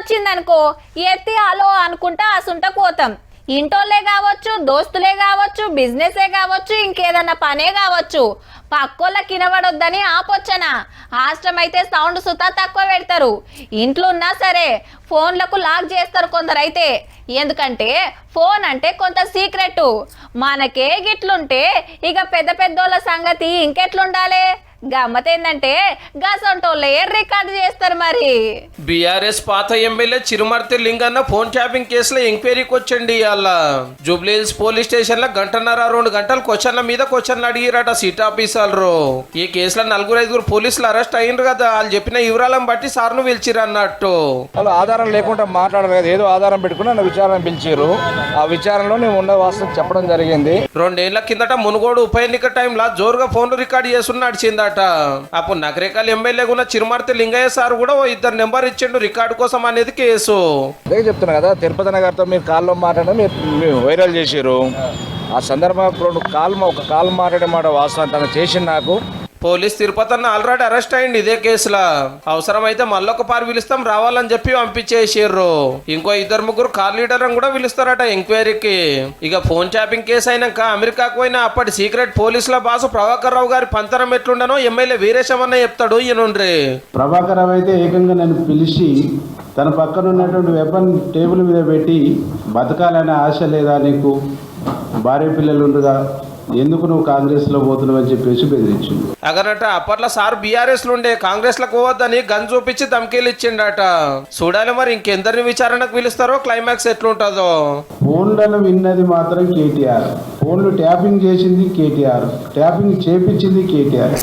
వచ్చిందనుకో ఎత్తి అలో అనుకుంటా అసుంట పోతాం. ఇంటోళ్ళే కావచ్చు, దోస్తులే కావచ్చు, బిజినెసే కావచ్చు, ఇంకేదన్నా పనే కావచ్చు. పక్కోళ్ళ కినబడొద్దని ఆపొచ్చనా. హాస్టల్ అయితే సౌండ్ సుతా తక్కువ పెడతారు. ఇంట్లో ఉన్నా సరే ఫోన్లకు లాక్ చేస్తారు కొందరైతే. ఎందుకంటే ఫోన్ అంటే కొంత సీక్రెట్. మనకే గిట్లుంటే ఇక పెద్ద పెద్దోళ్ళ సంగతి ఇంకెట్లుండాలి. గమ్మత్ ఏంటంటే గసంటోళ్ళే రికార్డు చేస్తారు. మరి బీఆర్ఎస్ పాత MLA Chirumarthi Linganna phone tapping కేసులో ఎంక్వైరీకి వచ్చండి. ఇవాళ జూబ్లీహిల్స్ పోలీస్ స్టేషన్ లో 1.5-2 గంటలు క్వశ్చన్ల మీద క్వశ్చన్లు అడిగిరట సిట్ ఆఫీసర్లు. ఈ కేసులో 4-5 పోలీసులు అరెస్ట్ అయ్యిండ్రు కదా. వాళ్ళు చెప్పిన వివరాలను బట్టి సార్ను పిలిచిరు అన్నట్టు. వాళ్ళు ఆధారం లేకుండా మాట్లాడరు కదా, ఏదో ఆధారం పెట్టుకుని నన్ను విచారణ పిలిచారు. ఆ విచారణలో నేను ఉన్న వాస్తవం చెప్పడం జరిగింది. 2 ఏళ్ల కిందట మునుగోడు ఉప ఎన్నిక టైంలో జోరుగా ఫోన్లు రికార్డు చేస్తున్న నడిచిందట. అప్పుడు నగరేకల్ ఎమ్మెల్యే ఉన్న చిరుమర్తి లింగయ్య సార్ కూడా 2 నెంబర్ ఇచ్చిండు రికార్డు కోసం అనేది కేసు. అదే చెప్తున్నా కదా, తిరుపతి నగర్తో మీరు కాల్లో మాట్లాడడం మీరు వైరల్ చేసారు. ఆ సందర్భంలో ఒక కాల్ మాట్లాడే మాట వాస్తవం తను చేసింది. నాకు పోలీస్ తిరుపతి అన్న ఆల్రెడీ అరెస్ట్ అయ్యింది ఇదే కేసులో. అవసరమైతే మళ్ళొక పారు పిలుస్తాం రావాలని చెప్పి పంపించేసారు. ఇంకో 2-3 కార్ లీడర్ కూడా పిలుస్తారట ఎంక్వైరీకి. ఇక ఫోన్ ట్యాపింగ్ కేసు అయినాక అమెరికాకు పోయిన అప్పటి సీక్రెట్ పోలీసుల బాసు ప్రభాకర్ రావు గారి పంతరం ఎట్లుండనో ఎమ్మెల్యే వీరేశమన్న చెప్తాడు. ఈయనుండ్రి ప్రభాకర్ రావు అయితే ఏకంగా నన్ను పిలిచి తన పక్కన ఉన్నటువంటి వెపన్ టేబుల్ మీద పెట్టి, బతకాలనే ఆశ లేదా నీకు, భార్య పిల్లలు ఉండగా ఎందుకు నువ్వు కాంగ్రెస్ లో పోతున్నావు అని చెప్పేసి బెదిరించిండు. అగరట అప్పట్లో సార్ బీఆర్ఎస్ నుండే కాంగ్రెస్ లకు పోవద్దని గన్ చూపించి ధమ్కీలు ఇచ్చిండట. చూడాలి మరి ఇంకెందరిని విచారణకు పిలుస్తారో, క్లైమాక్స్ ఎట్లుంటుందో. ఫోన్లను విన్నది మాత్రం కేటీఆర్, ఫోన్లు ట్యాపింగ్ చేసింది కేటీఆర్, ట్యాపింగ్ చేపించింది కేటీఆర్.